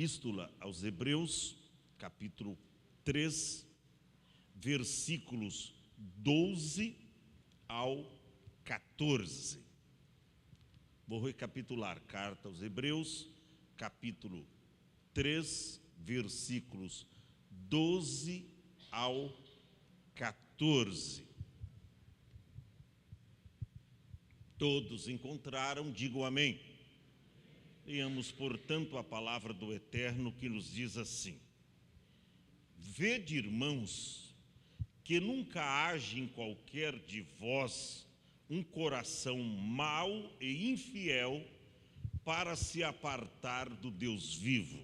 Epístola aos Hebreus, capítulo 3, versículos 12 ao 14. Vou recapitular. Carta aos Hebreus, capítulo 3, versículos 12 ao 14. Todos encontraram, digam amém. Leamos, portanto, a palavra do Eterno, que nos diz assim: Vede, irmãos, que nunca haja em qualquer de vós um coração mau e infiel para se apartar do Deus vivo.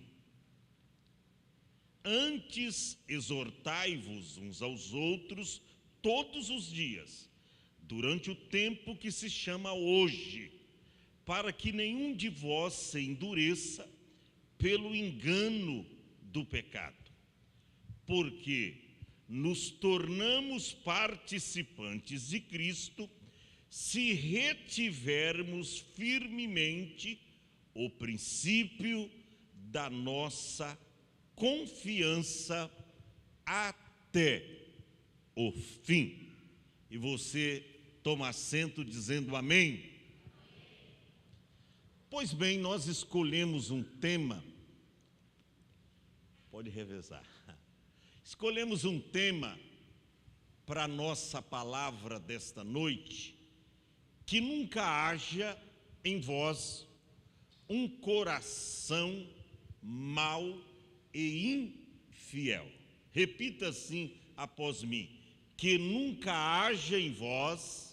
Antes, exortai-vos uns aos outros todos os dias, durante o tempo que se chama hoje, para que nenhum de vós se endureça pelo engano do pecado. Porque nos tornamos participantes de Cristo se retivermos firmemente o princípio da nossa confiança até o fim. E você toma assento dizendo amém. Pois bem, nós escolhemos um tema, pode revezar, escolhemos um tema para a nossa palavra desta noite: que nunca haja em vós um coração mau e infiel. Repita assim após mim: que nunca haja em vós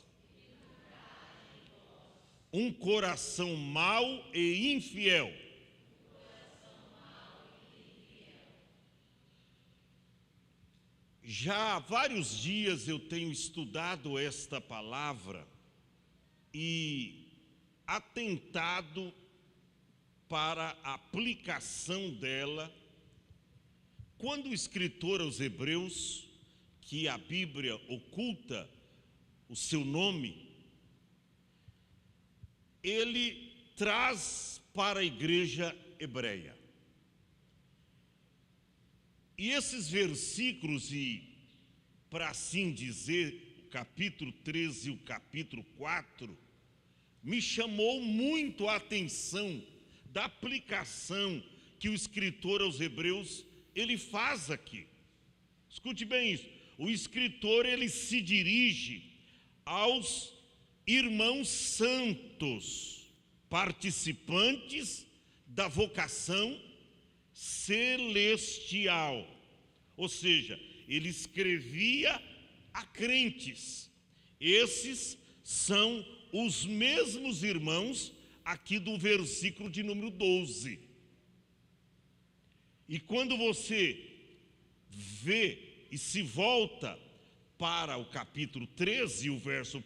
um coração mau e infiel. Já há vários dias eu tenho estudado esta palavra e atentado para a aplicação dela, quando o escritor aos Hebreus, que a Bíblia oculta o seu nome, ele traz para a igreja hebreia. E esses versículos, e para assim dizer, o capítulo 13 e o capítulo 4, me chamou muito a atenção da aplicação que o escritor aos Hebreus, ele faz aqui. Escute bem isso. O escritor, ele se dirige aos irmãos santos, participantes da vocação celestial. Ou seja, ele escrevia a crentes. Esses são os mesmos irmãos aqui do versículo de número 12. E quando você vê e se volta para o capítulo 13, o verso 1,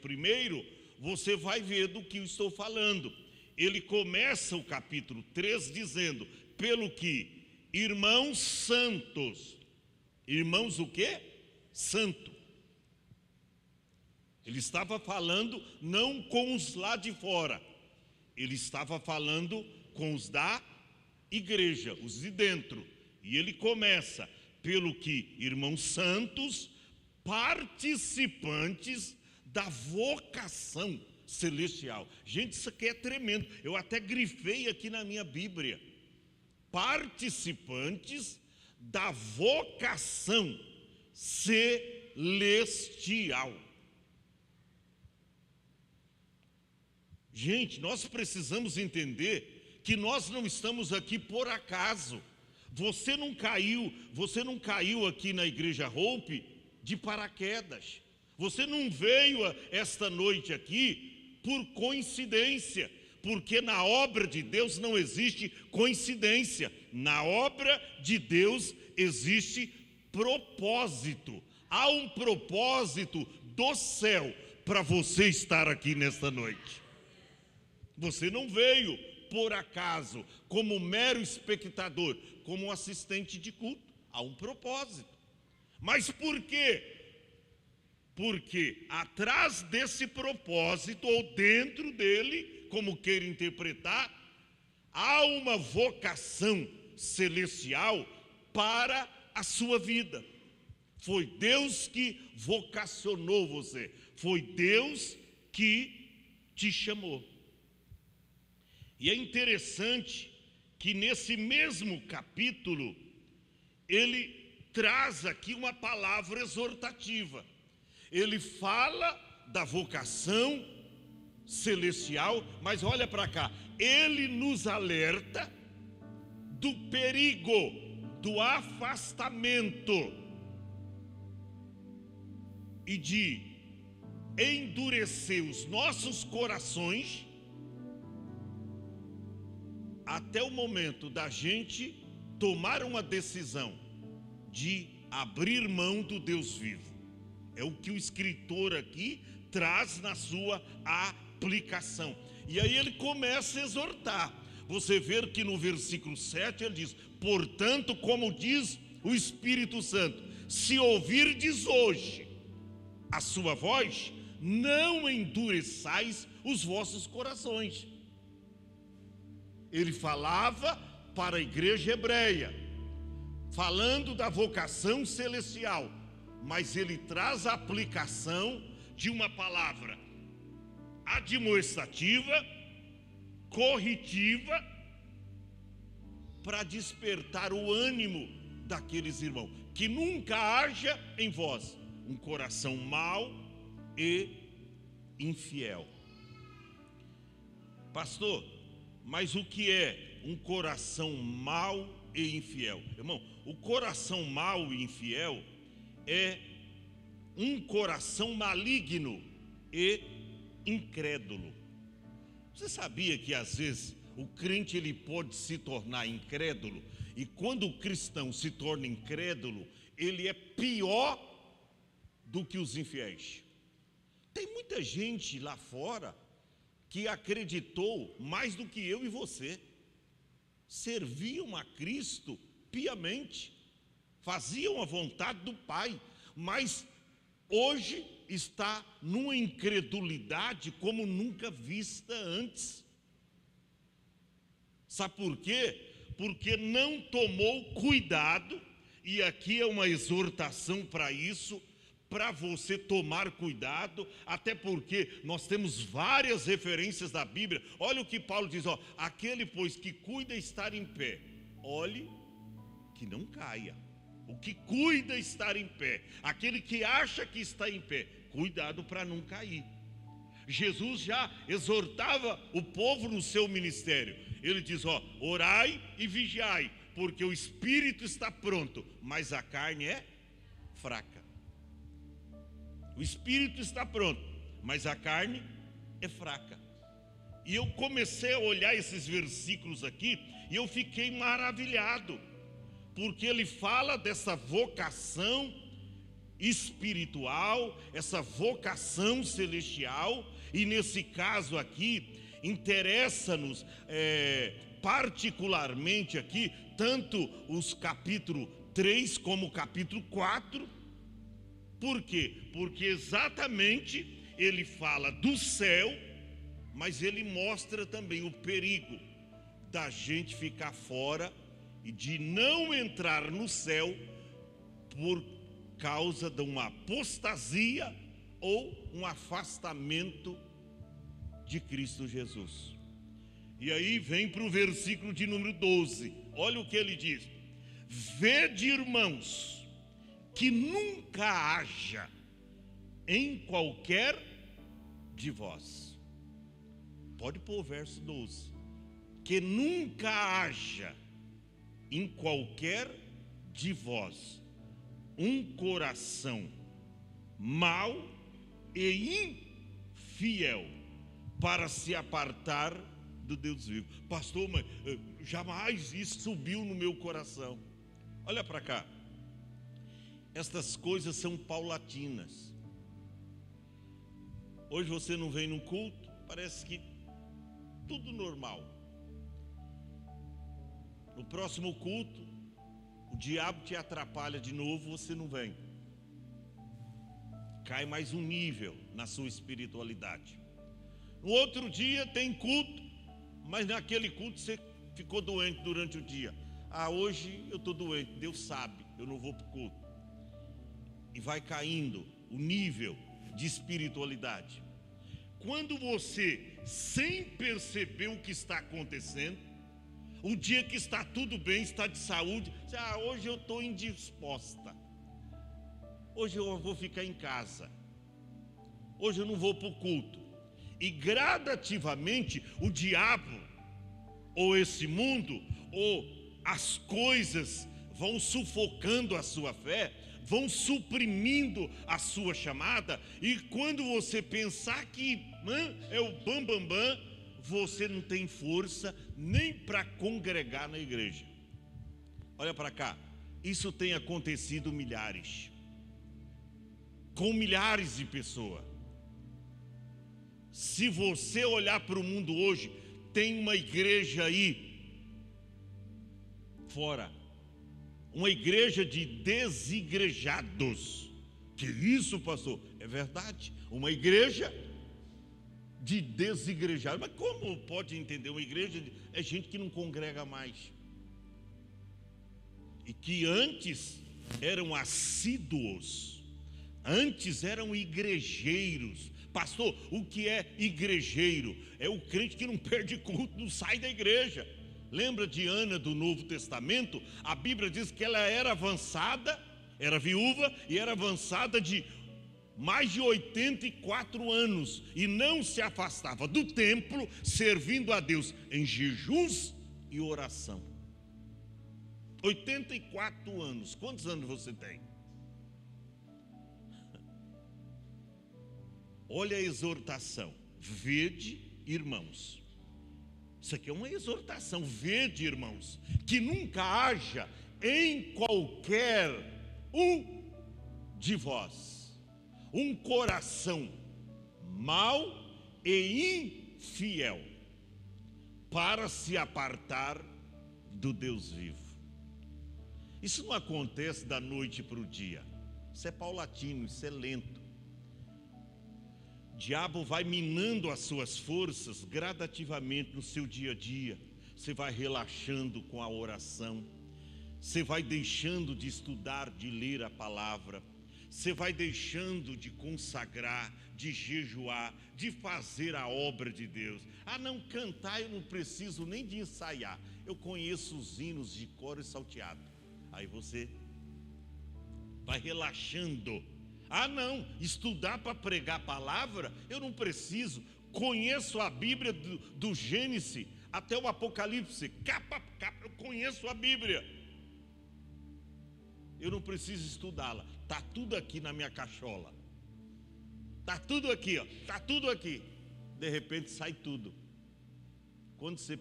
você vai ver do que eu estou falando. Ele começa o capítulo 3 dizendo: pelo que, irmãos santos. Irmãos o quê? Santo. Ele estava falando não com os lá de fora, ele estava falando com os da igreja, os de dentro. E ele começa: pelo que, irmãos santos, participantes da vocação celestial. Gente, isso aqui é tremendo. Eu até grifei aqui na minha Bíblia: participantes da vocação celestial. Gente, nós precisamos entender que nós não estamos aqui por acaso. Você não caiu aqui na Igreja Hope de paraquedas. Você não veio esta noite aqui por coincidência, porque na obra de Deus não existe coincidência. Na obra de Deus existe propósito. Há um propósito do céu para você estar aqui nesta noite. Você não veio por acaso, como mero espectador, como assistente de culto. Há um propósito. Mas por quê? Porque atrás desse propósito, ou dentro dele, como queira interpretar, há uma vocação celestial para a sua vida. Foi Deus que vocacionou você. Foi Deus que te chamou. E é interessante que nesse mesmo capítulo, ele traz aqui uma palavra exortativa. Ele fala da vocação celestial, mas olha para cá, ele nos alerta do perigo, do afastamento e de endurecer os nossos corações até o momento da gente tomar uma decisão de abrir mão do Deus vivo. É o que o escritor aqui traz na sua aplicação. E aí ele começa a exortar. Você vê que no versículo 7 ele diz: portanto, como diz o Espírito Santo, se ouvirdes hoje a sua voz, não endureçais os vossos corações. Ele falava para a igreja hebreia, falando da vocação celestial, mas ele traz a aplicação de uma palavra admoestativa, corretiva, para despertar o ânimo daqueles irmãos, que nunca haja em vós um coração mau e infiel. Pastor, mas o que é um coração mau e infiel? Irmão, o coração mau e infiel é um coração maligno e incrédulo. Você sabia que às vezes o crente ele pode se tornar incrédulo, e quando o cristão se torna incrédulo, ele é pior do que os infiéis? Tem muita gente lá fora que acreditou mais do que eu e você, serviam a Cristo piamente, faziam a vontade do Pai, mas hoje está numa incredulidade como nunca vista antes. Sabe por quê? Porque não tomou cuidado, e aqui é uma exortação para isso, para você tomar cuidado, até porque nós temos várias referências da Bíblia. Olha o que Paulo diz, ó: aquele pois que cuida estar em pé, olhe que não caia. O que cuida estar em pé, aquele que acha que está em pé, cuidado para não cair. Jesus já exortava o povo no seu ministério. Ele diz, ó: orai e vigiai, porque o espírito está pronto, mas a carne é fraca. O espírito está pronto, mas a carne é fraca. E eu comecei a olhar esses versículos aqui, e eu fiquei maravilhado, porque ele fala dessa vocação espiritual, essa vocação celestial, e nesse caso aqui, interessa-nos particularmente aqui, tanto os capítulo 3 como o capítulo 4, por quê? Porque exatamente ele fala do céu, mas ele mostra também o perigo da gente ficar fora e de não entrar no céu por causa de uma apostasia ou um afastamento de Cristo Jesus. E aí vem para o versículo de número 12, olha o que ele diz: vede, irmãos, que nunca haja em qualquer de vós. Pode pôr o verso 12. Que nunca haja em qualquer de vós um coração mau e infiel, para se apartar do Deus vivo. Pastor, mas jamais isso subiu no meu coração. Olha para cá. Estas coisas são paulatinas. Hoje você não vem num culto, parece que tudo normal. No próximo culto, o diabo te atrapalha de novo, você não vem. Cai mais um nível na sua espiritualidade. No outro dia tem culto, mas naquele culto você ficou doente durante o dia. Hoje eu estou doente, Deus sabe, eu não vou para o culto. E vai caindo o nível de espiritualidade. Quando você, sem perceber o que está acontecendo, o dia que está tudo bem, está de saúde, você, hoje eu estou indisposta, hoje eu vou ficar em casa, hoje eu não vou para o culto. E gradativamente o diabo, ou esse mundo, ou as coisas vão sufocando a sua fé, vão suprimindo a sua chamada, e quando você pensar que é o bam, você não tem força nem para congregar na igreja. Olha para cá, isso tem acontecido com milhares de pessoas. Se você olhar para o mundo hoje, tem uma igreja aí fora, uma igreja de desigrejados. Que isso, pastor? É verdade, uma igreja de desigrejados. Mas como pode entender uma igreja? É gente que não congrega mais, e que antes eram assíduos, antes eram igrejeiros. Pastor, o que é igrejeiro? É o crente que não perde culto, não sai da igreja. Lembra de Ana do Novo Testamento? A Bíblia diz que ela era avançada, era viúva e era avançada de mais de 84 anos, e não se afastava do templo, servindo a Deus em jejuns e oração. 84 anos. Quantos anos você tem? Olha a exortação: vede, irmãos. Isso aqui é uma exortação: vede, irmãos, que nunca haja em qualquer um de vós um coração mau e infiel, para se apartar do Deus vivo. Isso não acontece da noite para o dia, isso é paulatino, isso é lento. O diabo vai minando as suas forças gradativamente no seu dia a dia. Você vai relaxando com a oração, você vai deixando de estudar, de ler a palavra, você vai deixando de consagrar, de jejuar, de fazer a obra de Deus. Não, cantar eu não preciso nem de ensaiar, eu conheço os hinos de cor e salteado. Aí você vai relaxando. Não, estudar para pregar a palavra eu não preciso, conheço a Bíblia do Gênesis até o Apocalipse, capa a capa, eu conheço a Bíblia, eu não preciso estudá-la, está tudo aqui na minha cachola, está tudo aqui, está tudo aqui. De repente sai tudo. Quando você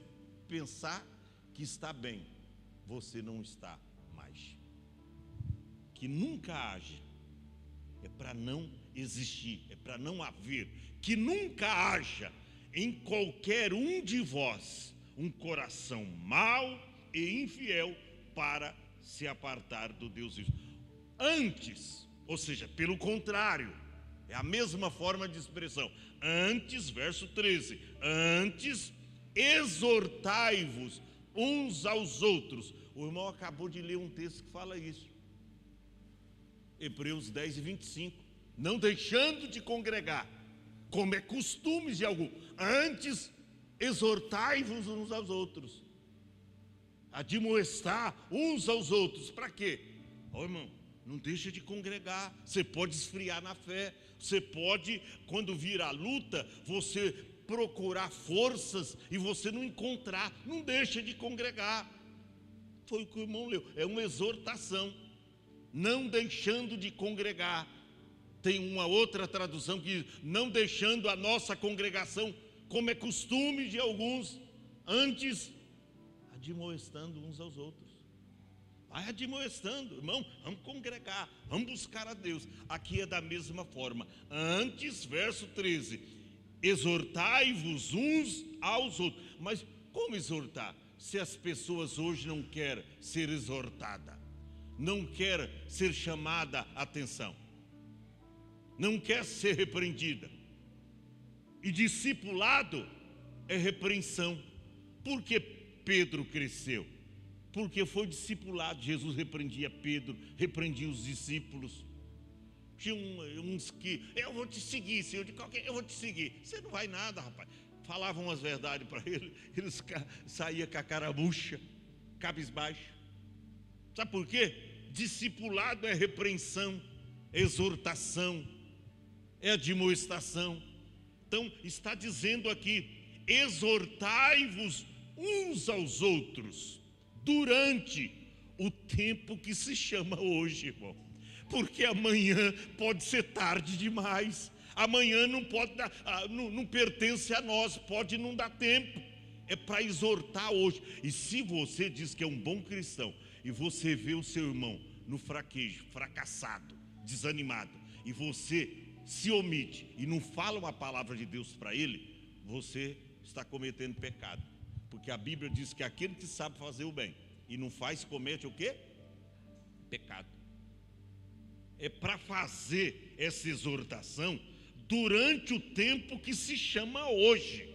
pensar que está bem, você não está mais. Que nunca haja é para não existir, é para não haver. Que nunca haja em qualquer um de vós um coração mau e infiel, para se apartar do Deus vivo. Antes, ou seja, pelo contrário, é a mesma forma de expressão. Antes, verso 13, antes exortai-vos uns aos outros. O irmão acabou de ler um texto que fala isso, Hebreus 10 e 25, não deixando de congregar, como é costume de algum, antes exortai-vos uns aos outros, admoestar uns aos outros. Para quê? Irmão, não deixa de congregar. Você pode esfriar na fé, você pode, quando vir a luta, você procurar forças e você não encontrar, não deixa de congregar. Foi o que o irmão leu, é uma exortação, não deixando de congregar. Tem uma outra tradução que diz, não deixando a nossa congregação, como é costume de alguns, antes admoestando uns aos outros. Vai admoestando, irmão, vamos congregar, vamos buscar a Deus. Aqui é da mesma forma. Antes, verso 13, exortai-vos uns aos outros. Mas como exortar? Se as pessoas hoje não querem ser exortadas, não querem ser chamada a atenção, não quer ser repreendida. E discipulado é repreensão. Por que Pedro cresceu? porque foi discipulado. Jesus repreendia Pedro, repreendia os discípulos. Tinha uns que, eu vou te seguir, Senhor, eu vou te seguir. Você não vai nada, rapaz. Falavam as verdades para ele, eles saíam com a cara murcha, cabisbaixo. Sabe por quê? Discipulado é repreensão, exortação, é admoestação. Então está dizendo aqui: exortai-vos uns aos outros durante o tempo que se chama hoje, irmão. Porque amanhã pode ser tarde demais. Amanhã não pode dar, não pertence a nós, pode não dar tempo. É para exortar hoje. E se você diz que é um bom cristão e você vê o seu irmão no fraquejo, fracassado, desanimado, e você se omite e não fala uma palavra de Deus para ele, você está cometendo pecado. Porque a Bíblia diz que aquele que sabe fazer o bem e não faz, comete o quê? Pecado. É para fazer essa exortação durante o tempo que se chama hoje.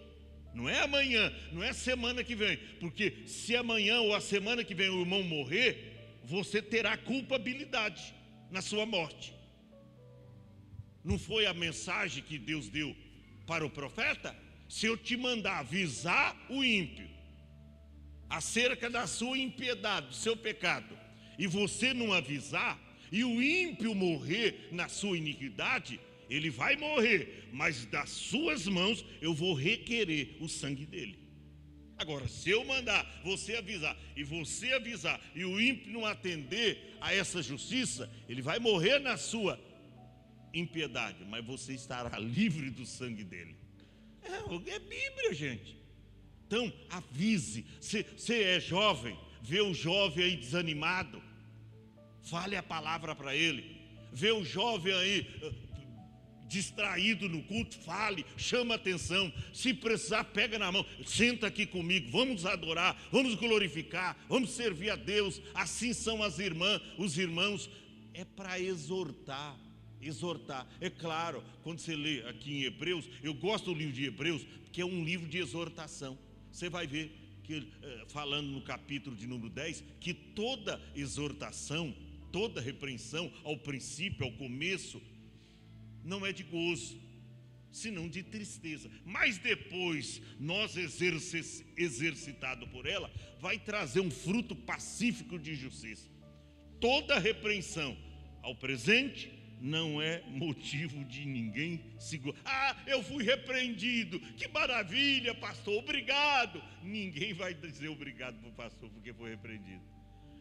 Não é amanhã, não é semana que vem. Porque se amanhã ou a semana que vem o irmão morrer, você terá culpabilidade na sua morte. Não foi a mensagem que Deus deu para o profeta? Se eu te mandar avisar o ímpio acerca da sua impiedade, do seu pecado, e você não avisar, e o ímpio morrer na sua iniquidade, ele vai morrer, mas das suas mãos eu vou requerer o sangue dele. Agora, se eu mandar você avisar, e o ímpio não atender a essa justiça, ele vai morrer na sua impiedade, mas você estará livre do sangue dele. É Bíblia, gente. Então, avise. Você é jovem, vê o jovem aí desanimado, fale a palavra para ele. Vê o jovem aí distraído no culto, fale, chama atenção. Se precisar, pega na mão, senta aqui comigo, vamos adorar, vamos glorificar, vamos servir a Deus. Assim são as irmãs, os irmãos. É para exortar. É claro, quando você lê aqui em Hebreus, eu gosto do livro de Hebreus, porque é um livro de exortação. Você vai ver que, falando no capítulo de número 10, que toda exortação, toda repreensão, ao princípio, ao começo, não é de gozo, senão de tristeza. Mas depois, nós exercitado por ela, vai trazer um fruto pacífico de justiça. Toda repreensão ao presente não é motivo de ninguém se gloriar. Eu fui repreendido, que maravilha, pastor, obrigado. Ninguém vai dizer obrigado para o pastor porque foi repreendido.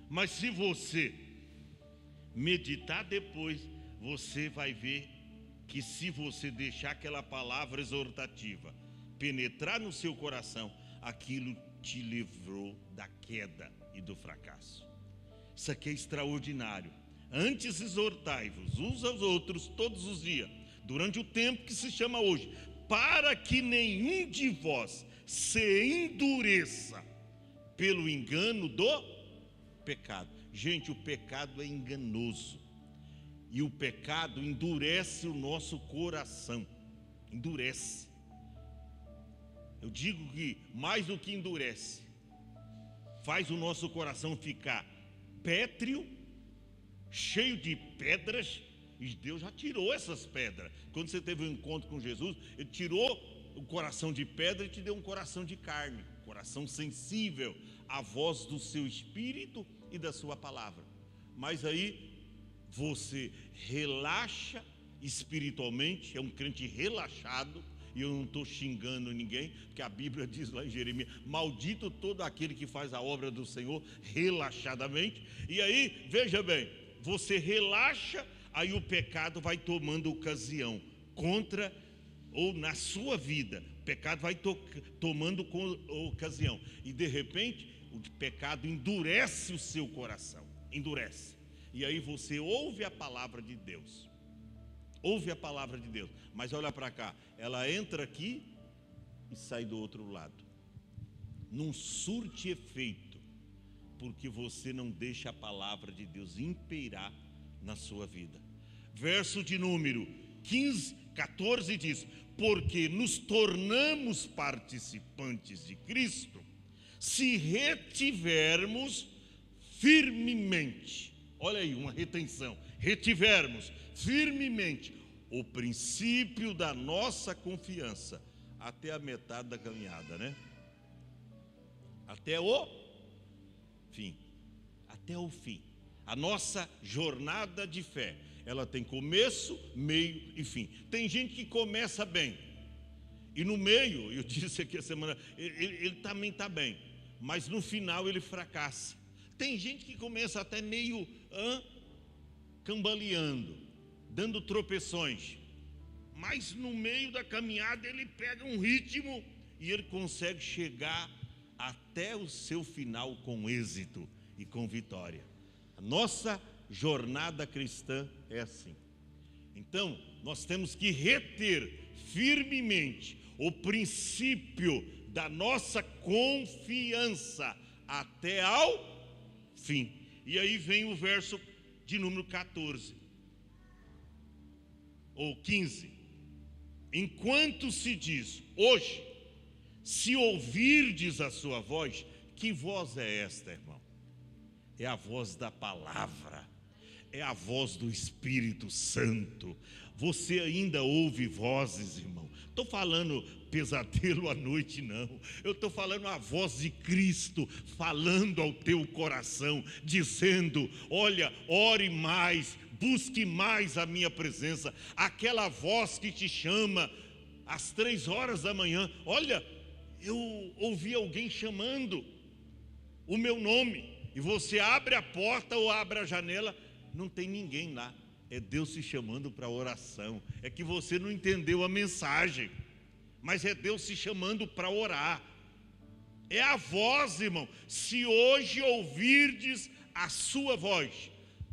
Mas se você meditar depois, você vai ver que se você deixar aquela palavra exortativa penetrar no seu coração, aquilo te livrou da queda e do fracasso. Isso aqui é extraordinário. Antes exortai-vos uns aos outros todos os dias, durante o tempo que se chama hoje, para que nenhum de vós se endureça pelo engano do pecado. Gente, o pecado é enganoso. E o pecado endurece o nosso coração. Endurece. Eu digo que mais do que endurece, faz o nosso coração ficar pétreo, cheio de pedras. E Deus já tirou essas pedras. Quando você teve um encontro com Jesus, Ele tirou o coração de pedra e te deu um coração de carne, coração sensível à voz do seu espírito e da sua palavra. Mas aí você relaxa espiritualmente, é um crente relaxado. E eu não estou xingando ninguém, porque a Bíblia diz lá em Jeremias: maldito todo aquele que faz a obra do Senhor relaxadamente. E aí, veja bem, você relaxa, aí o pecado vai tomando ocasião contra ou na sua vida. O pecado vai tomando ocasião. E de repente, o pecado endurece o seu coração. Endurece. E aí você ouve a palavra de Deus. Ouve a palavra de Deus. Mas olha para cá, ela entra aqui e sai do outro lado. Não surte efeito, porque você não deixa a palavra de Deus imperar na sua vida. Verso de número 14 diz: porque nos tornamos participantes de Cristo, se retivermos firmemente, olha aí, uma retenção, retivermos firmemente o princípio da nossa confiança até a metade da caminhada, né? Até o fim. Até o fim. A nossa jornada de fé, ela tem começo, meio e fim. Tem gente que começa bem, e no meio, eu disse aqui a semana, ele também está bem, mas no final ele fracassa. Tem gente que começa até meio cambaleando, dando tropeções, mas no meio da caminhada ele pega um ritmo e ele consegue chegar até o seu final com êxito e com vitória. A nossa jornada cristã é assim. Então, nós temos que reter firmemente o princípio da nossa confiança até ao fim. E aí vem o verso de número 14 ou 15. Enquanto se diz hoje, se ouvirdes a sua voz, que voz é esta, irmão? É a voz da palavra, é a voz do Espírito Santo. Você ainda ouve vozes, irmão? Estou falando pesadelo à noite, não. Eu estou falando a voz de Cristo falando ao teu coração, dizendo: olha, ore mais, busque mais a minha presença. Aquela voz que te chama às 3 horas da manhã. Olha, eu ouvi alguém chamando o meu nome, e você abre a porta ou abre a janela, não tem ninguém lá. É Deus te chamando para oração. É que você não entendeu a mensagem, mas é Deus te chamando para orar. É a voz, irmão. Se hoje ouvirdes a sua voz,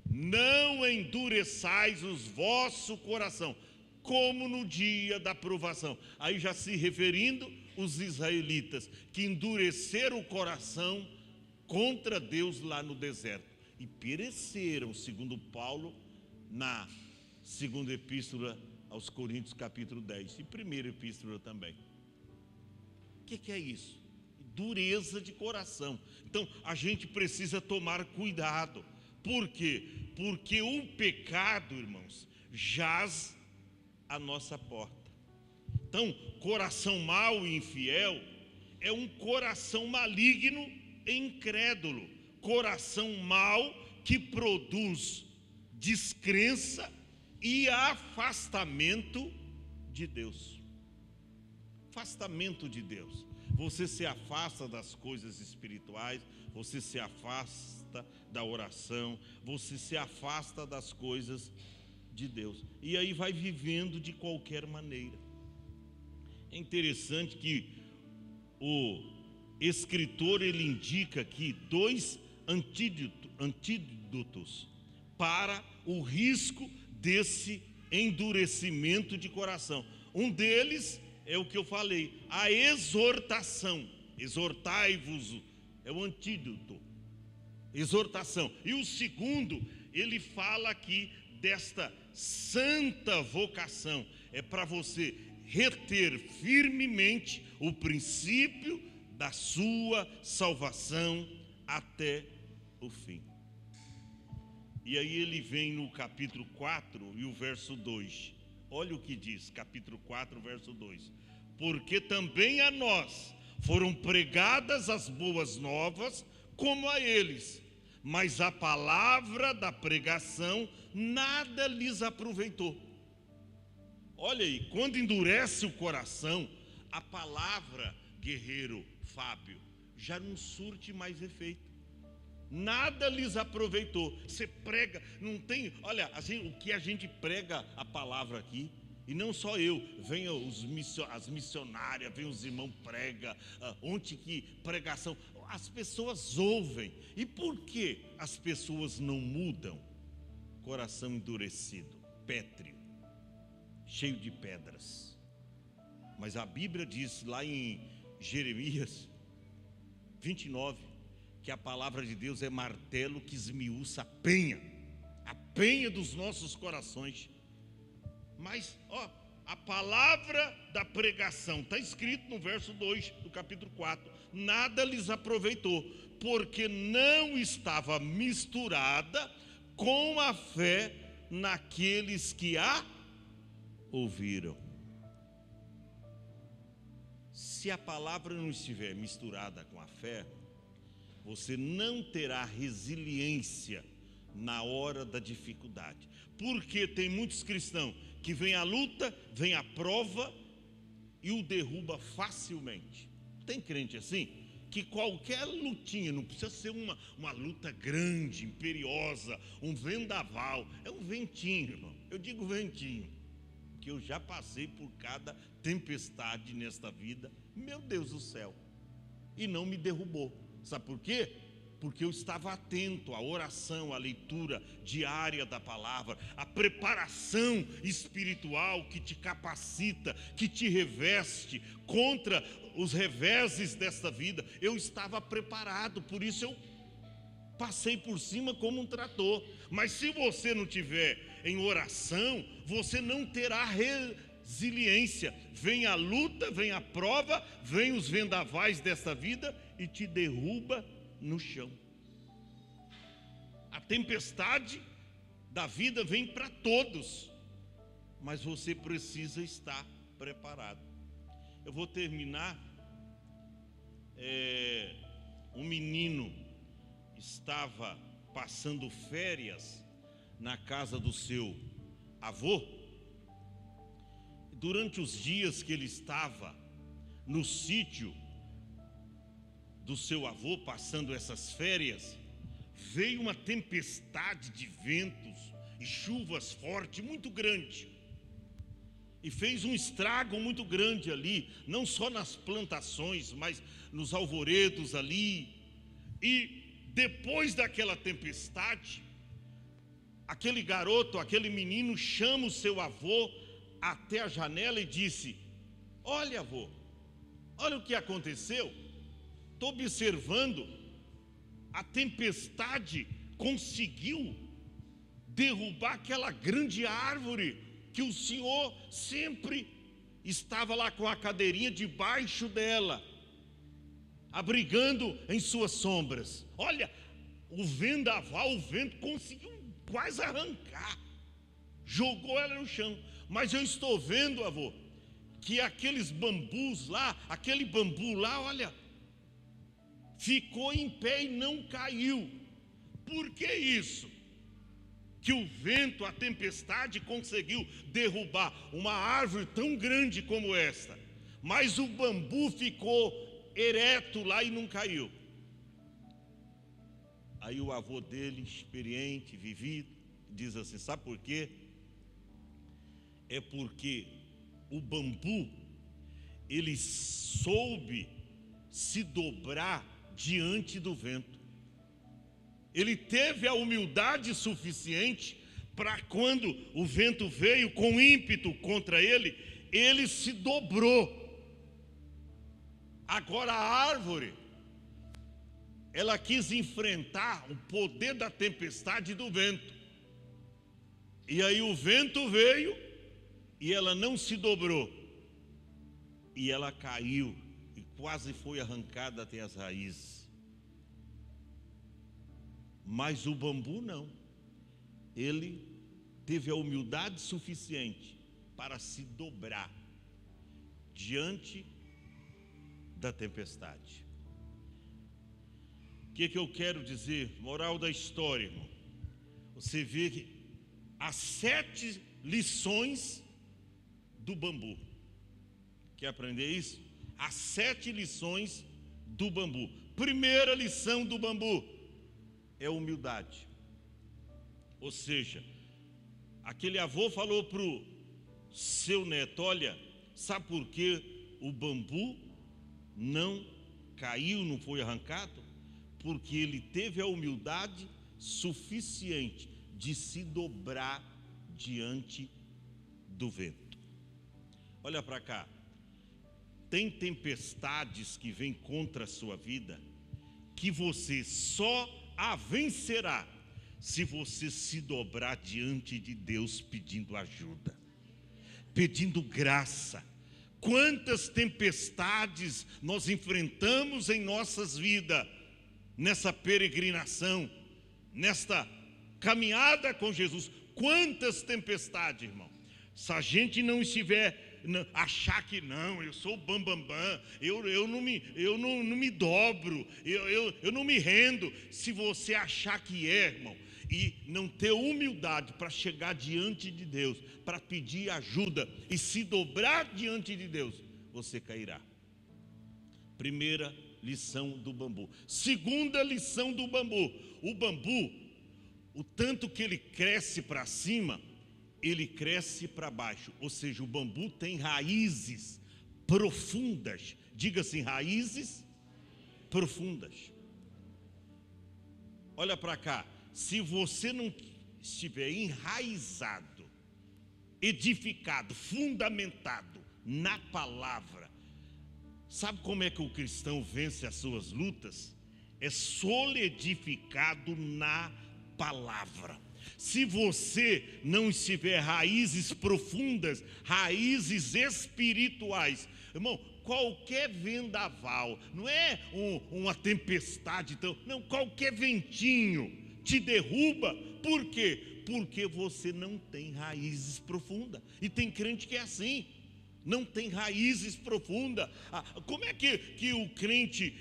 não endureçais o vosso coração, como no dia da provação. Aí já se referindo os israelitas, que endureceram o coração contra Deus lá no deserto e pereceram, segundo Paulo, na segunda epístola aos Coríntios, capítulo 10, e primeira epístola também. O que é isso? Dureza de coração. Então a gente precisa tomar cuidado. Por quê? Porque o pecado, irmãos, jaz à nossa porta. Então, coração mau e infiel é um coração maligno e incrédulo. Coração mau que produz descrença e afastamento de Deus. Afastamento de Deus. Você se afasta das coisas espirituais, você se afasta da oração, você se afasta das coisas de Deus. E aí vai vivendo de qualquer maneira. É interessante que o escritor ele indica aqui 2 antídotos para o risco desse endurecimento de coração. Um deles é o que eu falei, a exortação. Exortai-vos é o antídoto, exortação. E o segundo, ele fala aqui desta santa vocação. É para você reter firmemente o princípio da sua salvação até o fim. E aí ele vem no capítulo 4 e o verso 2. Olha o que diz, capítulo 4, verso 2. Porque também a nós foram pregadas as boas novas, como a eles, mas a palavra da pregação nada lhes aproveitou. Olha aí, quando endurece o coração, a palavra, guerreiro Fábio, já não surte mais efeito. Nada lhes aproveitou. Você prega, não tem. Olha, assim, o que a gente prega a palavra aqui, e não só eu, vem as missionárias, vem os irmãos prega, ontem que pregação, as pessoas ouvem. E por que as pessoas não mudam? Coração endurecido, pétreo, cheio de pedras. Mas a Bíblia diz lá em Jeremias 29, que a palavra de Deus é martelo que esmiuça a penha dos nossos corações. Mas, a palavra da pregação, está escrito no verso 2 do capítulo 4, nada lhes aproveitou, porque não estava misturada com a fé naqueles que a ouviram. Se a palavra não estiver misturada com a fé, você não terá resiliência na hora da dificuldade. Porque tem muitos cristãos que vem a luta, vem a prova e o derruba facilmente. Tem crente assim, que qualquer lutinha, não precisa ser uma luta grande, imperiosa, um vendaval, é um ventinho, irmão. Eu digo ventinho, que eu já passei por cada tempestade nesta vida, meu Deus do céu, e não me derrubou. Sabe por quê? Porque eu estava atento à oração, à leitura diária da palavra, à preparação espiritual que te capacita, que te reveste contra os reveses desta vida. Eu estava preparado, por isso eu passei por cima como um trator. Mas se você não tiver em oração, você não terá resiliência. Vem a luta, vem a prova, vem os vendavais desta vida e te derruba no chão. A tempestade da vida vem para todos, mas você precisa estar preparado. Eu vou terminar. Um menino estava passando férias na casa do seu avô. Durante os dias que ele estava no sítio do seu avô, passando essas férias, veio uma tempestade de ventos e chuvas fortes, muito grande, e fez um estrago muito grande ali, não só nas plantações, mas nos alvoredos ali. E depois daquela tempestade, aquele garoto, aquele menino chama o seu avô até a janela e disse: olha, avô, olha o que aconteceu. Estou observando, a tempestade conseguiu derrubar aquela grande árvore que o senhor sempre estava lá com a cadeirinha debaixo dela, abrigando em suas sombras. Olha, o vendaval, o vento conseguiu quase arrancar, jogou ela no chão. Mas eu estou vendo, avô, que aqueles bambus lá, aquele bambu lá, olha, ficou em pé e não caiu. Por que isso? Que o vento, a tempestade conseguiu derrubar uma árvore tão grande como esta, mas o bambu ficou ereto lá e não caiu. Aí o avô dele, experiente, vivido, diz assim: sabe por quê? É porque o bambu, ele soube se dobrar diante do vento. Ele teve a humildade suficiente para, quando o vento veio com ímpeto contra ele, ele se dobrou. Agora a árvore, ela quis enfrentar o poder da tempestade e do vento. E aí o vento veio e ela não se dobrou. E ela caiu e quase foi arrancada até as raízes. Mas o bambu não. Ele teve a humildade suficiente para se dobrar diante da tempestade. O que eu quero dizer? Moral da história, irmão. Você vê que há 7 lições do bambu. Quer aprender isso? Há 7 lições do bambu. Primeira lição do bambu é humildade. Ou seja, aquele avô falou para o seu neto: olha, sabe por que o bambu não caiu, não foi arrancado? Porque ele teve a humildade suficiente de se dobrar diante do vento. Olha para cá. Tem tempestades que vêm contra a sua vida que você só a vencerá se você se dobrar diante de Deus pedindo ajuda. pedindo graça. Quantas tempestades nós enfrentamos em nossas vidas, nessa peregrinação, nesta caminhada com Jesus. Quantas tempestades, irmão. Se a gente não estiver, achar que não, eu sou o bambambam, eu não me dobro, eu não me rendo. Se você achar que é, irmão, e não ter humildade para chegar diante de Deus, para pedir ajuda e se dobrar diante de Deus, você cairá. Primeira lição do bambu. Segunda lição do bambu. O bambu, o tanto que ele cresce para cima, ele cresce para baixo. Ou seja, o bambu tem raízes profundas. Diga assim, raízes profundas. Olha para cá. Se você não estiver enraizado, edificado, fundamentado na palavra, sabe como é que o cristão vence as suas lutas? É solidificado na palavra. Se você não estiver raízes profundas, raízes espirituais, irmão, qualquer vendaval, não é uma tempestade, então, não, qualquer ventinho te derruba. Por quê? Porque você não tem raízes profundas. E tem crente que é assim, não tem raízes profundas. Como é que o crente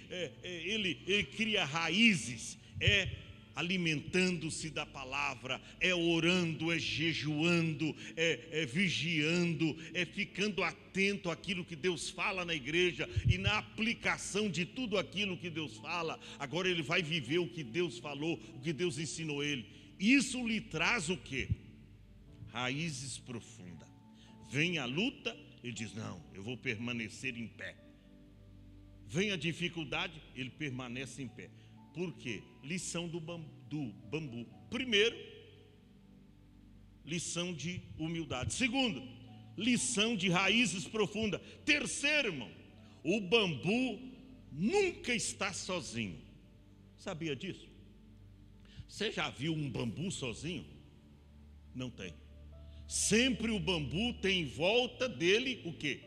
ele cria raízes? É alimentando-se da palavra, é orando, é jejuando, é vigiando, é ficando atento àquilo que Deus fala na igreja e na aplicação de tudo aquilo que Deus fala. Agora ele vai viver o que Deus falou, o que Deus ensinou ele. Isso lhe traz o quê? Raízes profundas. Vem a luta, ele diz, não, eu vou permanecer em pé. Vem a dificuldade, ele permanece em pé. Por quê? Lição do bambu. Primeiro, lição de humildade. Segundo, lição de raízes profundas. Terceiro, irmão, o bambu nunca está sozinho. Sabia disso? Você já viu um bambu sozinho? Não tem. Sempre o bambu tem em volta dele o quê?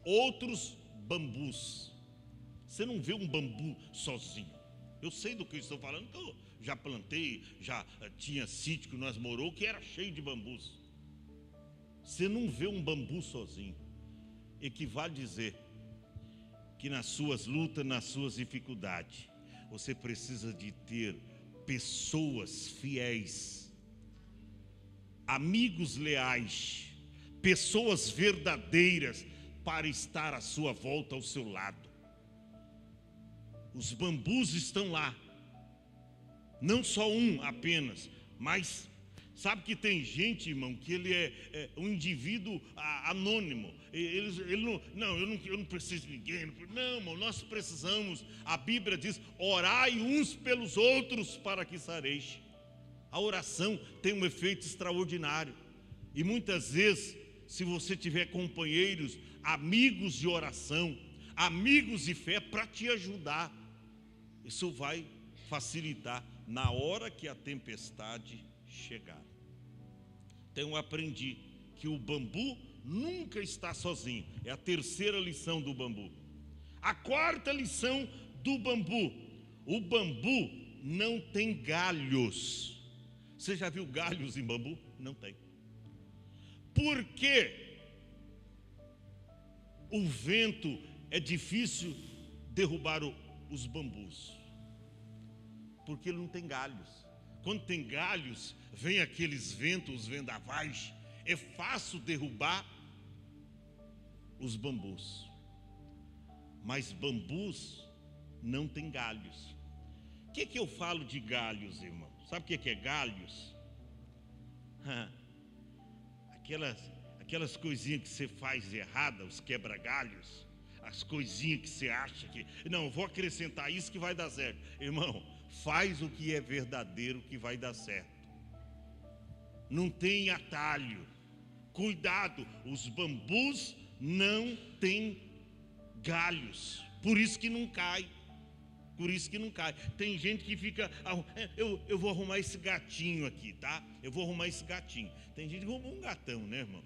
Outros bambus. Você não vê um bambu sozinho. Eu sei do que eu estou falando, que eu já plantei, já tinha sítio que nós morou, que era cheio de bambus. Você não vê um bambu sozinho. Equivale dizer que nas suas lutas, nas suas dificuldades, você precisa de ter pessoas fiéis, amigos leais, pessoas verdadeiras para estar à sua volta, ao seu lado. Os bambus estão lá, não só um apenas, mas sabe que tem gente, irmão, que ele é um indivíduo anônimo. Eu não preciso de ninguém. Não, irmão, nós precisamos. A Bíblia diz, orai uns pelos outros para que sareis. A oração tem um efeito extraordinário. E muitas vezes, se você tiver companheiros, amigos de oração, amigos de fé para te ajudar, isso vai facilitar na hora que a tempestade chegar. Então eu aprendi que o bambu nunca está sozinho. É a terceira lição do bambu. A quarta lição do bambu: o bambu não tem galhos. Você já viu galhos em bambu? Não tem. Por quê? O vento é difícil derrubar os bambus, porque ele não tem galhos. Quando tem galhos, vem aqueles ventos, os vendavais, é fácil derrubar os bambus. Mas bambus não tem galhos. O que eu falo de galhos, irmão? Sabe o que é galhos? Aquelas coisinhas que você faz errada, os quebra-galhos, as coisinhas que você acha que, não, vou acrescentar isso que vai dar certo. Irmão, faz o que é verdadeiro que vai dar certo. Não tem atalho. Cuidado, os bambus não têm galhos, por isso que não cai. Por isso que não cai. Tem gente que fica, eu vou arrumar esse gatinho aqui, tá? Eu vou arrumar esse gatinho. Tem gente que arruma um gatão, né, irmão?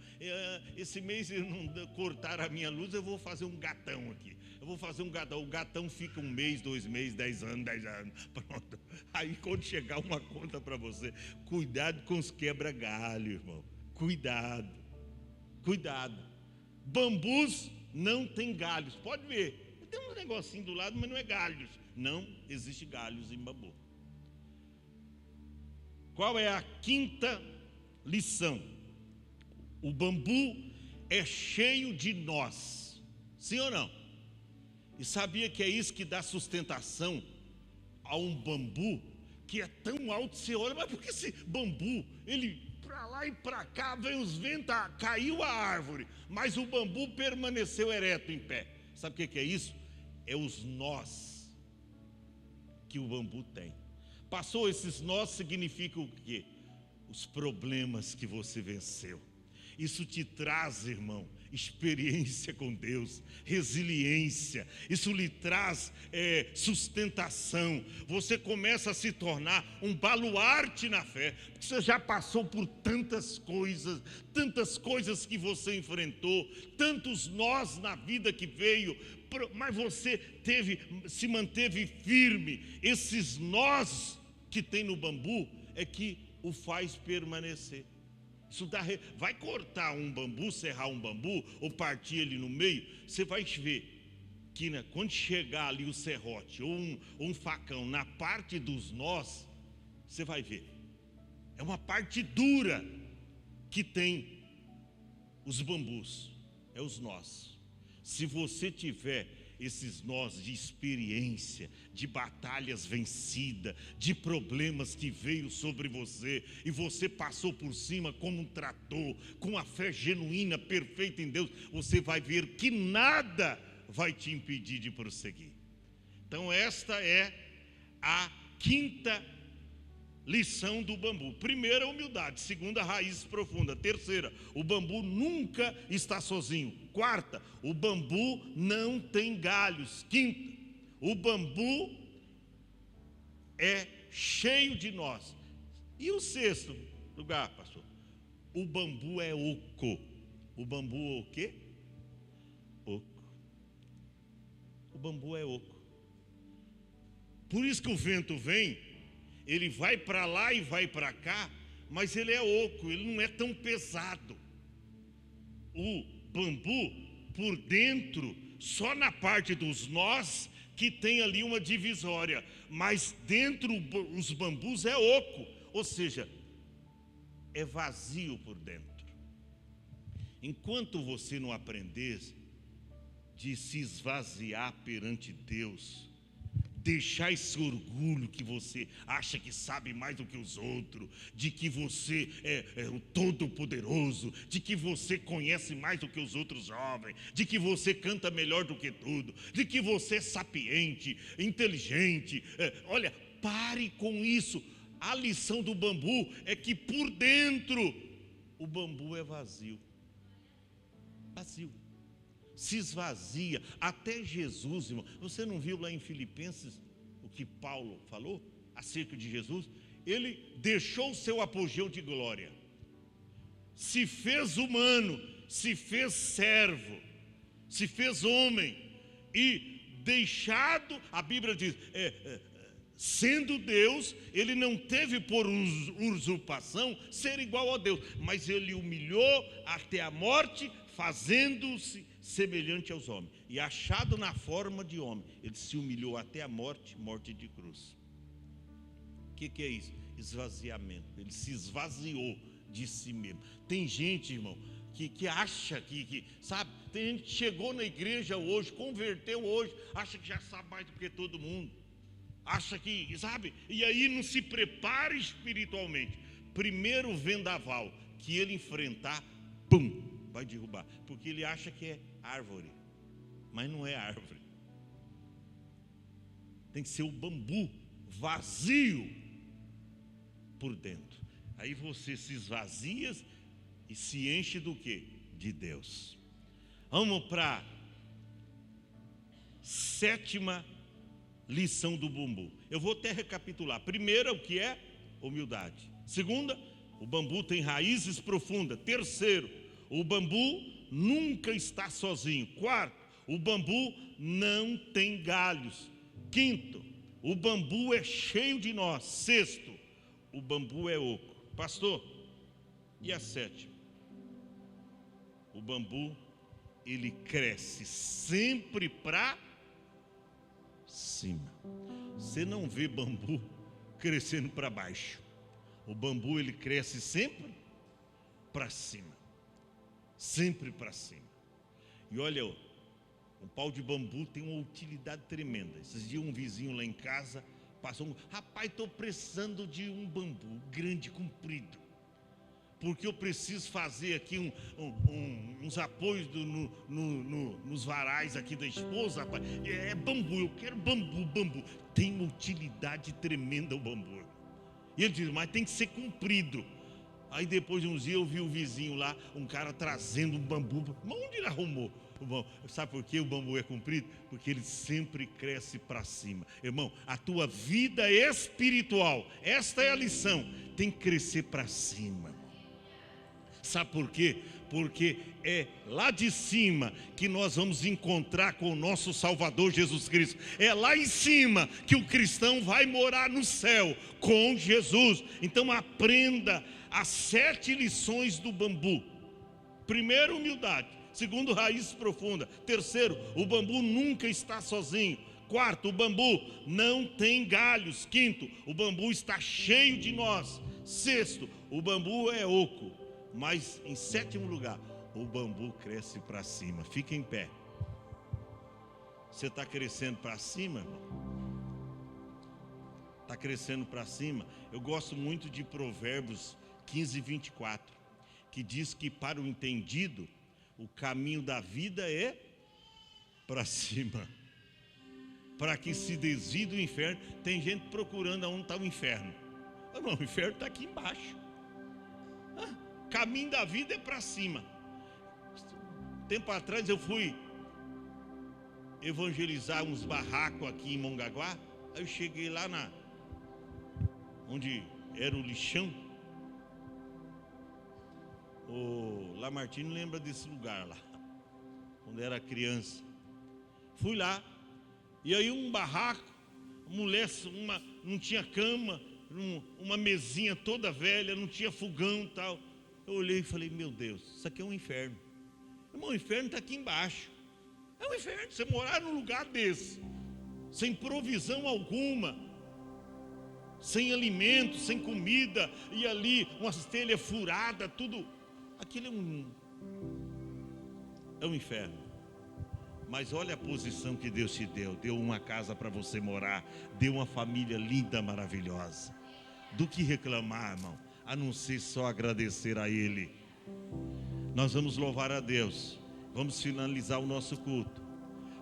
Esse mês eu não cortar a minha luz, eu vou fazer um gatão aqui. Eu vou fazer um gatão. O gatão fica 1 mês, 2 meses, 10 anos, pronto. Aí quando chegar uma conta para você, cuidado com os quebra-galho, irmão. Cuidado. Bambus não tem galhos, pode ver. Tem um negocinho do lado, mas não é galhos. Não existe galhos em bambu. Qual é a 5ª lição? O bambu é cheio de nós. Sim ou não? E sabia que é isso que dá sustentação a um bambu que é tão alto, você olha, mas por que esse bambu, ele para lá e para cá, vem os ventos, caiu a árvore, mas o bambu permaneceu ereto em pé. Sabe o que é isso? É os nós que o bambu tem. Passou esses nós, significa o quê? Os problemas que você venceu. Isso te traz, irmão, experiência com Deus, resiliência. Isso lhe traz sustentação. Você começa a se tornar um baluarte na fé, porque você já passou por tantas coisas que você enfrentou, tantos nós na vida que veio, mas você se manteve firme. Esses nós que tem no bambu é que o faz permanecer. Isso vai cortar um bambu, serrar um bambu ou partir ele no meio, você vai ver que, né, quando chegar ali o serrote ou um facão na parte dos nós, você vai ver, é uma parte dura que tem os bambus, é os nós. Se você tiver esses nós de experiência, de batalhas vencidas, de problemas que veio sobre você, e você passou por cima como um trator, com a fé genuína, perfeita em Deus, você vai ver que nada vai te impedir de prosseguir. Então esta é a 5ª lição do bambu. Primeira, humildade. Segunda, raízes profundas. Terceira, o bambu nunca está sozinho. Quarta, o bambu não tem galhos. Quinta, o bambu é cheio de nós. E o sexto lugar, pastor? O bambu é oco. O bambu é o quê? Oco. O bambu é oco. Por isso que o vento vem, ele vai para lá e vai para cá, mas ele é oco, ele não é tão pesado. O bambu, por dentro, só na parte dos nós, que tem ali uma divisória, mas dentro os bambus é oco, ou seja, é vazio por dentro. Enquanto você não aprender de se esvaziar perante Deus, deixar esse orgulho que você acha que sabe mais do que os outros, de que você é o todo-poderoso, de que você conhece mais do que os outros jovens, de que você canta melhor do que tudo, de que você é sapiente, inteligente. Olha, pare com isso. A lição do bambu é que por dentro o bambu é vazio. Vazio. Se esvazia. Até Jesus, irmão, você não viu lá em Filipenses o que Paulo falou acerca de Jesus? Ele deixou o seu apogeu de glória, se fez humano, se fez servo, se fez homem, e deixado, a Bíblia diz, sendo Deus, ele não teve por usurpação ser igual a Deus, mas ele humilhou até a morte, fazendo-se semelhante aos homens, e achado na forma de homem, ele se humilhou até a morte, morte de cruz. O que é isso? Esvaziamento. Ele se esvaziou de si mesmo. Tem gente, irmão, que acha que sabe, tem gente que chegou na igreja hoje, converteu hoje, acha que já sabe mais do que todo mundo, acha que, sabe, e aí não se prepara espiritualmente. Primeiro vendaval que ele enfrentar, pum, vai derrubar, porque ele acha que é árvore, mas não é árvore. Tem que ser o bambu vazio por dentro. Aí você se esvazia e se enche do quê? De Deus. Vamos para a 7ª lição do bambu. Eu vou até recapitular. Primeira, o que é? Humildade. Segunda, o bambu tem raízes profundas. Terceiro, o bambu nunca está sozinho. Quarto, o bambu não tem galhos. Quinto, o bambu é cheio de nós. Sexto, o bambu é oco. Pastor, e a sétima? O bambu, ele cresce sempre para cima. Você não vê bambu crescendo para baixo. O bambu, ele cresce sempre para cima. Sempre para cima. E olha, um pau de bambu tem uma utilidade tremenda. Esses dias um vizinho lá em casa passou, rapaz, estou precisando de um bambu grande, comprido, porque eu preciso fazer aqui uns apoios nos varais aqui da esposa, rapaz. É bambu, eu quero bambu. Tem uma utilidade tremenda o bambu. E ele diz, mas tem que ser comprido. Aí depois de uns dias eu vi o vizinho lá, um cara trazendo um bambu. Mas onde ele arrumou? Sabe por que o bambu é comprido? Porque ele sempre cresce para cima. Irmão, a tua vida espiritual, esta é a lição, tem que crescer para cima. Sabe por quê? Porque é lá de cima que nós vamos encontrar com o nosso Salvador Jesus Cristo. É lá em cima que o cristão vai morar no céu com Jesus. Então aprenda as 7 lições do bambu. Primeiro, humildade. Segundo, raiz profunda. Terceiro, o bambu nunca está sozinho. Quarto, o bambu não tem galhos. Quinto, o bambu está cheio de nós. Sexto, o bambu é oco. Mas em sétimo lugar, o bambu cresce para cima. Fica em pé. Você está crescendo para cima, irmão? Está crescendo para cima. Eu gosto muito de Provérbios 15, 24, que diz que para o entendido, o caminho da vida é para cima. Para que se desvie do inferno. Tem gente procurando aonde está o inferno. Não, o inferno está aqui embaixo. Caminho da vida é para cima. Tempo atrás eu fui evangelizar uns barracos aqui em Mongaguá. Aí eu cheguei lá onde era o lixão. O Lamartine lembra desse lugar lá, quando era criança. Fui lá, e aí um barraco, mulher, não tinha cama, uma mesinha toda velha, não tinha fogão e tal. Eu olhei e falei, meu Deus, isso aqui é um inferno. Irmão, o inferno está aqui embaixo. É um inferno, você morar num lugar desse, sem provisão alguma, sem alimento, sem comida, e ali uma telha furada, tudo. Aquilo é um inferno. Mas olha a posição que Deus te deu. Deu uma casa para você morar, deu uma família linda, maravilhosa. Do que reclamar, irmão, a não ser só agradecer a Ele. Nós vamos louvar a Deus. Vamos finalizar o nosso culto.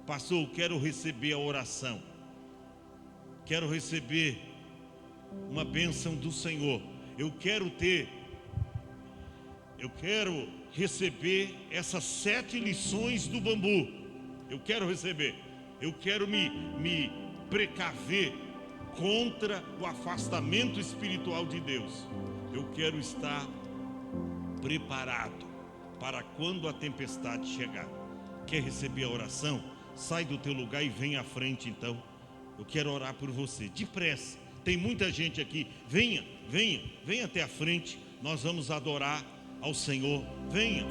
Pastor, eu quero receber a oração. Quero receber uma bênção do Senhor. Eu quero receber essas 7 lições do bambu. Eu quero receber. Eu quero me precaver contra o afastamento espiritual de Deus. Eu quero estar preparado para quando a tempestade chegar. Quer receber a oração? Sai do teu lugar e vem à frente então. Eu quero orar por você, depressa. Tem muita gente aqui. Venha até a frente. Nós vamos adorar ao Senhor. Venha.